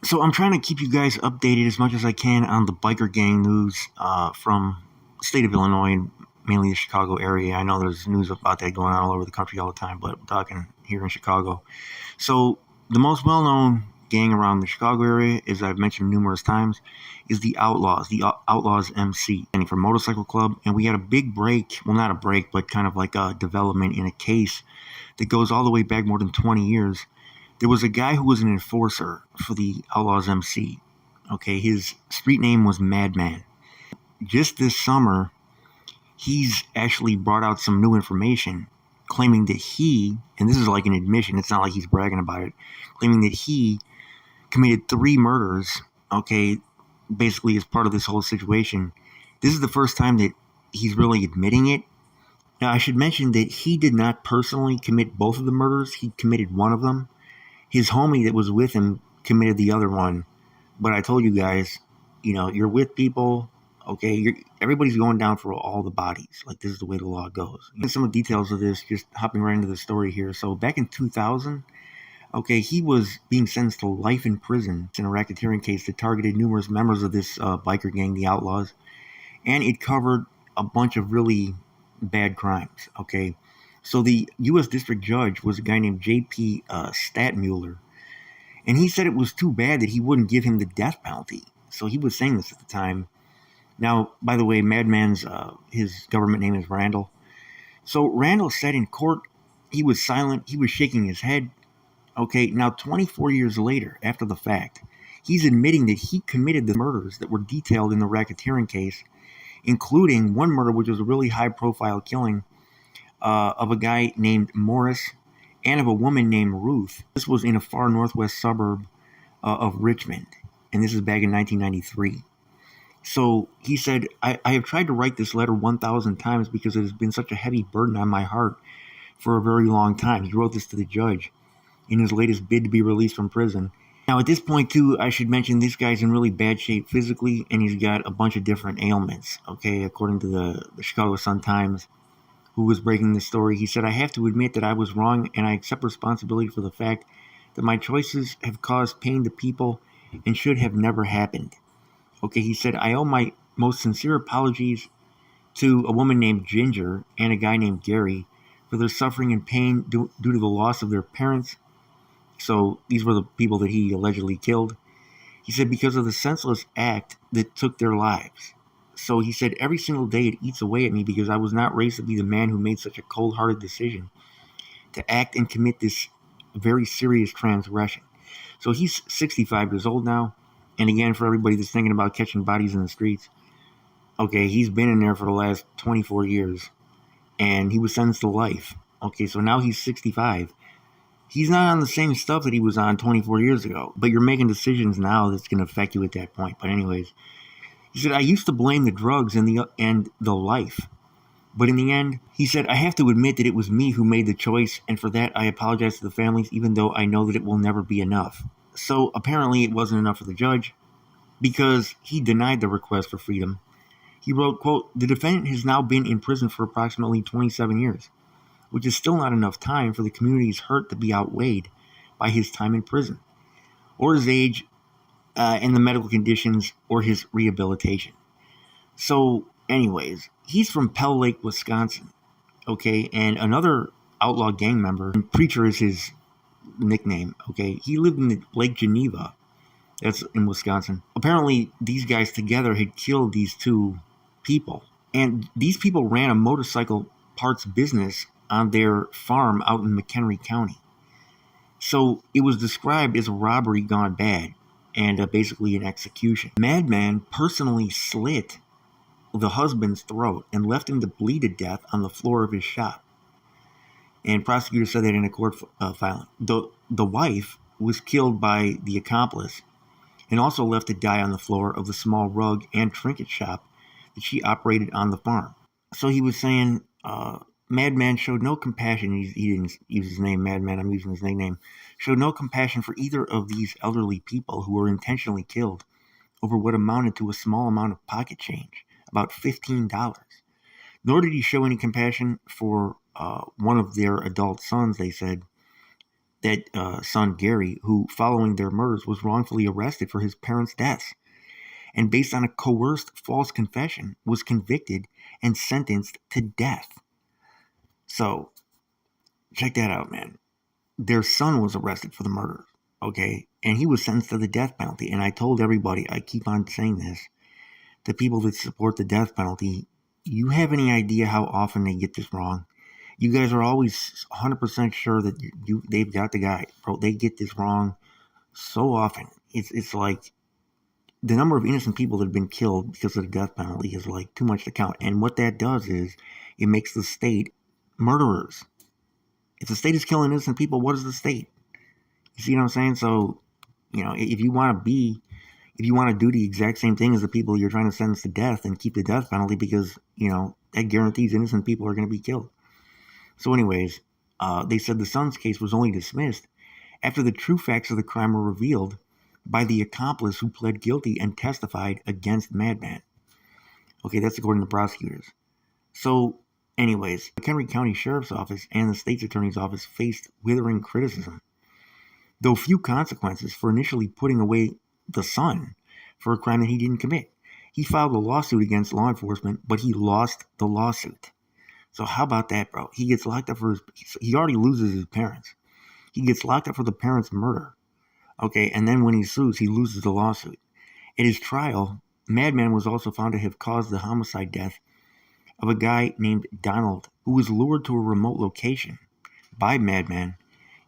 So I'm trying to keep you guys updated as much as I can on the biker gang news from the state of Illinois and mainly the Chicago area. I know there's news about that going on all over the country all the time, but I'm talking here in Chicago. So the most well-known gang around the Chicago area, as I've mentioned numerous times, is the Outlaws MC, standing for Motorcycle Club. And we had a big break, well, not a break, but kind of like a development in a case that goes all the way back more than 20 years. There was a guy who was an enforcer for the Outlaws MC. Okay, his street name was Madman. Just this summer, he's actually brought out some new information claiming that he, and this is like an admission, it's not like he's bragging about it, claiming that he committed 3 murders, okay, basically as part of this whole situation. This is the first time that he's really admitting it. Now, I should mention that he did not personally commit both of the murders, he committed one of them. His homie that was with him committed the other one. But I told you guys, you're with people, okay? Everybody's going down for all the bodies. Like, this is the way the law goes. And some of the details of this, just hopping right into the story here. So back in 2000, okay, he was being sentenced to life in prison in a racketeering case that targeted numerous members of this biker gang, the Outlaws. And it covered a bunch of really bad crimes, okay? So the U.S. District Judge was a guy named J.P. Statmuller, and he said it was too bad that he wouldn't give him the death penalty. So he was saying this at the time. Now, by the way, Madman's, his government name is Randall. So Randall said in court, he was silent, he was shaking his head. Okay, now 24 years later, after the fact, he's admitting that he committed the murders that were detailed in the racketeering case, including one murder which was a really high-profile killing of a guy named Morris and of a woman named Ruth. This was in a far northwest suburb of Richmond, and this is back in 1993. So he said, I have tried to write this letter 1,000 times because it has been such a heavy burden on my heart for a very long time. He wrote this to the judge in his latest bid to be released from prison. Now, at this point, too, I should mention this guy's in really bad shape physically, and he's got a bunch of different ailments, okay, according to the Chicago Sun-Times, who was breaking the story. He said, I have to admit that I was wrong, and I accept responsibility for the fact that my choices have caused pain to people and should have never happened. Okay, he said, I owe my most sincere apologies to a woman named Ginger and a guy named Gary for their suffering and pain due to the loss of their parents. So these were the people that he allegedly killed. He said, because of the senseless act that took their lives. So he said, every single day it eats away at me because I was not raised to be the man who made such a cold-hearted decision to act and commit this very serious transgression. So he's 65 years old now. And again, for everybody that's thinking about catching bodies in the streets, okay, he's been in there for the last 24 years. And he was sentenced to life. Okay, so now he's 65. He's not on the same stuff that he was on 24 years ago. But you're making decisions now that's going to affect you at that point. But anyways, he said, I used to blame the drugs and the life. But in the end, he said, I have to admit that it was me who made the choice, and for that I apologize to the families, even though I know that it will never be enough. So apparently it wasn't enough for the judge, because he denied the request for freedom. He wrote, quote, the defendant has now been in prison for approximately 27 years, which is still not enough time for the community's hurt to be outweighed by his time in prison, or his age, and the medical conditions, or his rehabilitation. So, anyways, he's from Pell Lake, Wisconsin, okay? And another outlaw gang member, and Preacher is his nickname, okay? He lived in Lake Geneva, that's in Wisconsin. Apparently, these guys together had killed these two people. And these people ran a motorcycle parts business on their farm out in McHenry County. So, it was described as a robbery gone bad, and basically an execution. Madman personally slit the husband's throat and left him to bleed to death on the floor of his shop. And prosecutors said that in a court filing. The wife was killed by the accomplice and also left to die on the floor of the small rug and trinket shop that she operated on the farm. So he was saying, Madman showed no compassion. He didn't use his name, Madman, I'm using his nickname. Showed no compassion for either of these elderly people who were intentionally killed over what amounted to a small amount of pocket change, about $15. Nor did he show any compassion for one of their adult sons, they said, that son Gary, who, following their murders, was wrongfully arrested for his parents' deaths, and based on a coerced false confession, was convicted and sentenced to death. So check that out, man. Their son was arrested for the murder, okay, and he was sentenced to the death penalty. And I told everybody, I keep on saying this, the people that support the death penalty, you have any idea how often they get this wrong? You guys are always 100% sure that they've got the guy, bro. They get this wrong so often. It's like the number of innocent people that have been killed because of the death penalty is like too much to count. And what that does is it makes the state murderers. If the state is killing innocent people, what is the state? You see what I'm saying? So, if you want to do the exact same thing as the people you're trying to sentence to death, and keep the death penalty, because, that guarantees innocent people are going to be killed. So anyways, they said the son's case was only dismissed after the true facts of the crime were revealed by the accomplice who pled guilty and testified against Madman. Okay, that's according to prosecutors. So, anyways, the Henry County Sheriff's Office and the State's Attorney's Office faced withering criticism, though few consequences, for initially putting away the son for a crime that he didn't commit. He filed a lawsuit against law enforcement, but he lost the lawsuit. So how about that, bro? He gets locked up he already loses his parents. He gets locked up for the parents' murder. Okay, and then when he sues, he loses the lawsuit. At his trial, Madman was also found to have caused the homicide death of a guy named Donald, who was lured to a remote location by Madman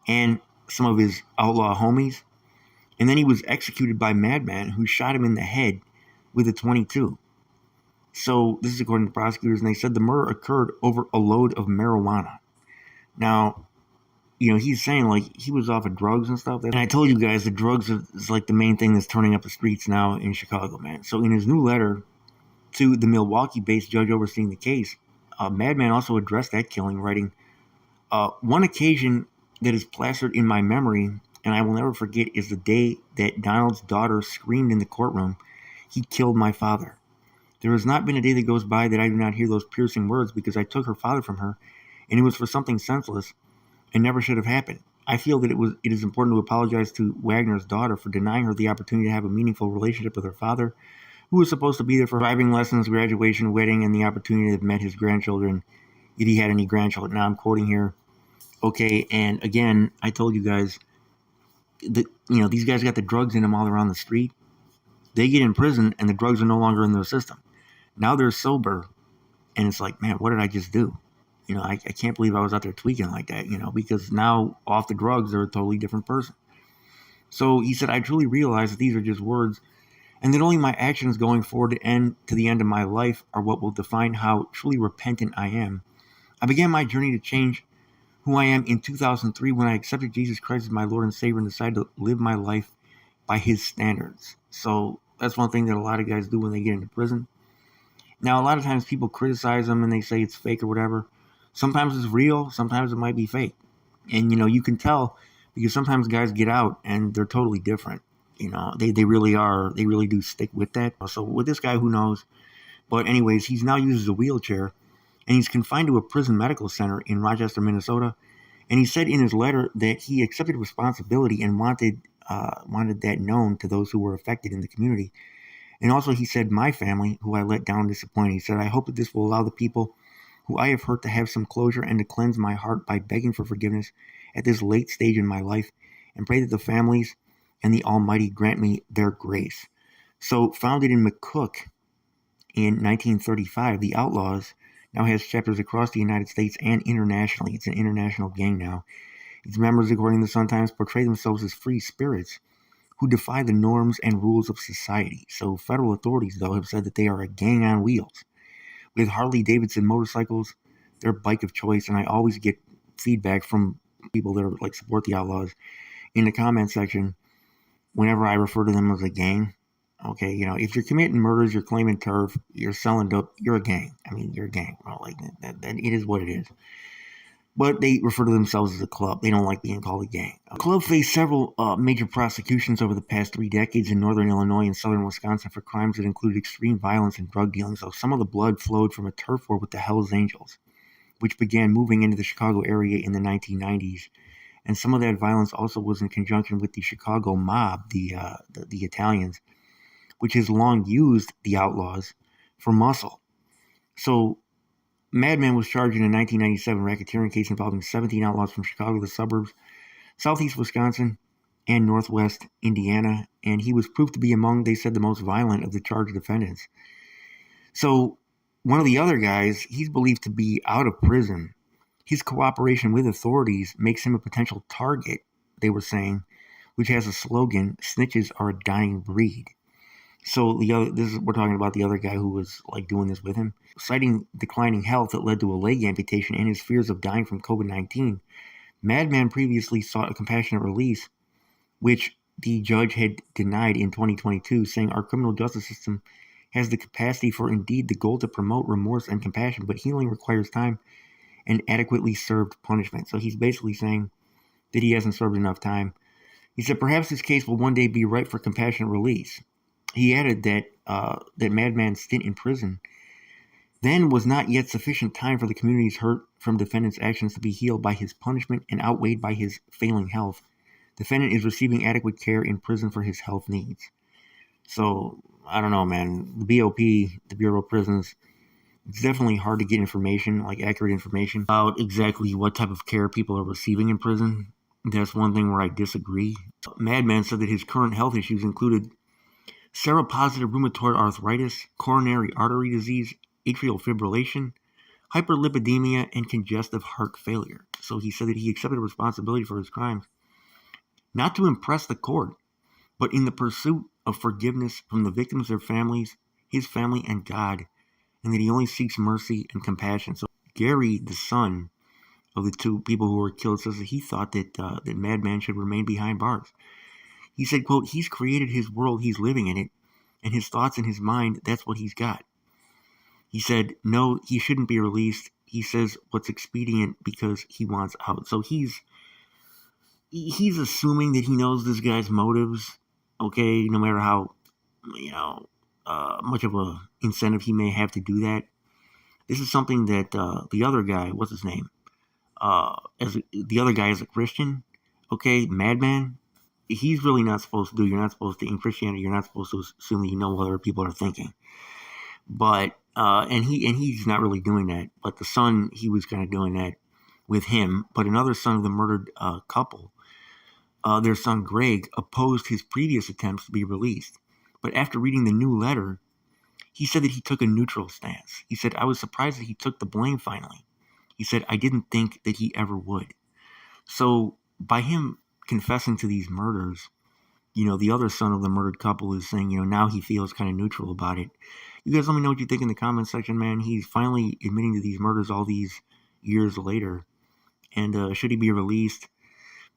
and some of his outlaw homies. And then he was executed by Madman, who shot him in the head with a .22. So this is according to prosecutors, and they said the murder occurred over a load of marijuana. Now, he's saying like he was off of drugs and stuff. And I told you guys the drugs is like the main thing that's turning up the streets now in Chicago, man. So in his new letter to the Milwaukee-based judge overseeing the case, Madman also addressed that killing, writing, one occasion that is plastered in my memory and I will never forget is the day that Donald's daughter screamed in the courtroom, "He killed my father." There has not been a day that goes by that I do not hear those piercing words, because I took her father from her, and it was for something senseless and never should have happened. I feel that it is important to apologize to Wagner's daughter for denying her the opportunity to have a meaningful relationship with her father, who was supposed to be there for driving lessons, graduation, wedding, and the opportunity to have met his grandchildren, if he had any grandchildren. Now I'm quoting here. Okay, and again, I told you guys that, these guys got the drugs in them all around the street. They get in prison, and the drugs are no longer in their system. Now they're sober, and it's like, man, what did I just do? I can't believe I was out there tweaking like that, because now off the drugs, they're a totally different person. So he said, I truly realize that these are just words, and that only my actions going forward to the end of my life are what will define how truly repentant I am. I began my journey to change who I am in 2003 when I accepted Jesus Christ as my Lord and Savior and decided to live my life by His standards. So that's one thing that a lot of guys do when they get into prison. Now, a lot of times people criticize them and they say it's fake or whatever. Sometimes it's real, sometimes it might be fake. And, you can tell, because sometimes guys get out and they're totally different. They really are. They really do stick with that. So with this guy, who knows? But anyways, he's now uses a wheelchair, and he's confined to a prison medical center in Rochester, Minnesota. And he said in his letter that he accepted responsibility and wanted that known to those who were affected in the community. And also he said, my family, who I let down and disappointed. He said, I hope that this will allow the people who I have hurt to have some closure and to cleanse my heart by begging for forgiveness at this late stage in my life, and pray that the families and the Almighty grant me their grace. So founded in McCook in 1935, the Outlaws now has chapters across the United States and internationally. It's an international gang now. Its members, according to the Sun-Times, portray themselves as free spirits who defy the norms and rules of society. So federal authorities, though, have said that they are a gang on wheels, with Harley-Davidson motorcycles, their bike of choice. And I always get feedback from people that are support the Outlaws in the comment section whenever I refer to them as a gang. Okay, if you're committing murders, you're claiming turf, you're selling dope, you're a gang. I mean, you're a gang. Well, that it is what it is. But they refer to themselves as a club. They don't like being called a gang. The club faced several major prosecutions over the past 3 decades in northern Illinois and southern Wisconsin for crimes that included extreme violence and drug dealing. So some of the blood flowed from a turf war with the Hells Angels, which began moving into the Chicago area in the 1990s. And some of that violence also was in conjunction with the Chicago mob, the Italians, which has long used the outlaws for muscle. So Madman was charged in a 1997 racketeering case involving 17 outlaws from Chicago, the suburbs, southeast Wisconsin, and northwest Indiana, and he was proved to be among, they said, the most violent of the charged defendants. So one of the other guys, he's believed to be out of prison. His cooperation with authorities makes him a potential target, they were saying, which has a slogan, "Snitches are a dying breed." So we're talking about the other guy who was like doing this with him, citing declining health that led to a leg amputation and his fears of dying from COVID-19. Madman previously sought a compassionate release, which the judge had denied in 2022, saying our criminal justice system has the capacity for indeed the goal to promote remorse and compassion, but healing requires time and adequately served punishment. So he's basically saying that he hasn't served enough time. He said perhaps this case will one day be ripe for compassionate release. He added that that Madman's stint in prison then was not yet sufficient time for the community's hurt from defendant's actions to be healed by his punishment and outweighed by his failing health. Defendant is receiving adequate care in prison for his health needs. So, I don't know, man. The BOP, the Bureau of Prisons, it's definitely hard to get information, like accurate information, about exactly what type of care people are receiving in prison. That's one thing where I disagree. Madman said that his current health issues included seropositive rheumatoid arthritis, coronary artery disease, atrial fibrillation, hyperlipidemia, and congestive heart failure. So he said that he accepted responsibility for his crimes, not to impress the court, but in the pursuit of forgiveness from the victims, their families, his family, and God, and that he only seeks mercy and compassion. So Gary, the son of the two people who were killed, says that he thought that Madman should remain behind bars. He said, quote, he's created his world, he's living in it, and his thoughts in his mind, that's what he's got. He said, no, he shouldn't be released. He says what's expedient because he wants out. So he's assuming that he knows this guy's motives, okay, no matter how, much of a incentive he may have to do that. This is something that the other guy, what's his name? The other guy is a Christian, okay, Madman. He's really not supposed to do. You're not supposed to, in Christianity, you're not supposed to assume that you know what other people are thinking. But and he's not really doing that. But the son, he was kind of doing that with him. But another son of the murdered couple, their son Greg, opposed his previous attempts to be released. But after reading the new letter, he said that he took a neutral stance. He said, I was surprised that he took the blame finally. He said, I didn't think that he ever would. So by him confessing to these murders, the other son of the murdered couple is saying, now he feels kind of neutral about it. You guys let me know what you think in the comment section, man. He's finally admitting to these murders all these years later. And should he be released?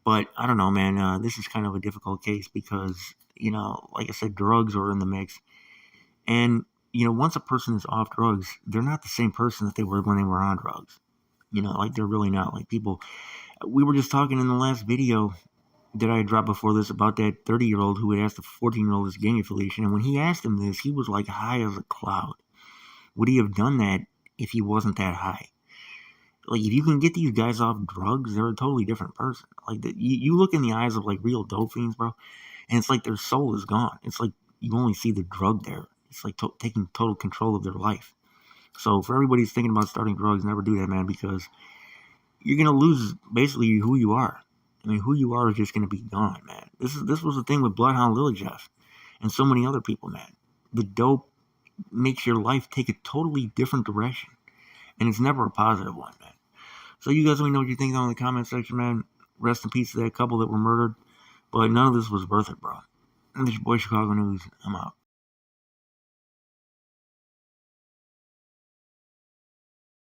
But I don't know, man. This is kind of a difficult case because, like I said, drugs are in the mix. And, once a person is off drugs, they're not the same person that they were when they were on drugs. Like they're really not. Like people, we were just talking in the last video that I dropped before this about that 30-year-old who had asked a 14-year-old his gang affiliation. And when he asked him this, he was like high as a cloud. Would he have done that if he wasn't that high? Like, if you can get these guys off drugs, they're a totally different person. Like, you look in the eyes of, like, real dope fiends, bro, and it's like their soul is gone. It's like you only see the drug there. It's like taking total control of their life. So for everybody who's thinking about starting drugs, never do that, man, because you're going to lose basically who you are. I mean, who you are is just going to be gone, man. This was the thing with Bloodhound Liljeff and so many other people, man. The dope makes your life take a totally different direction, and it's never a positive one, man. So you guys let me know what you think down in the comment section, man. Rest in peace to that couple that were murdered, but none of this was worth it, bro. And this is your boy Chicago News. I'm out.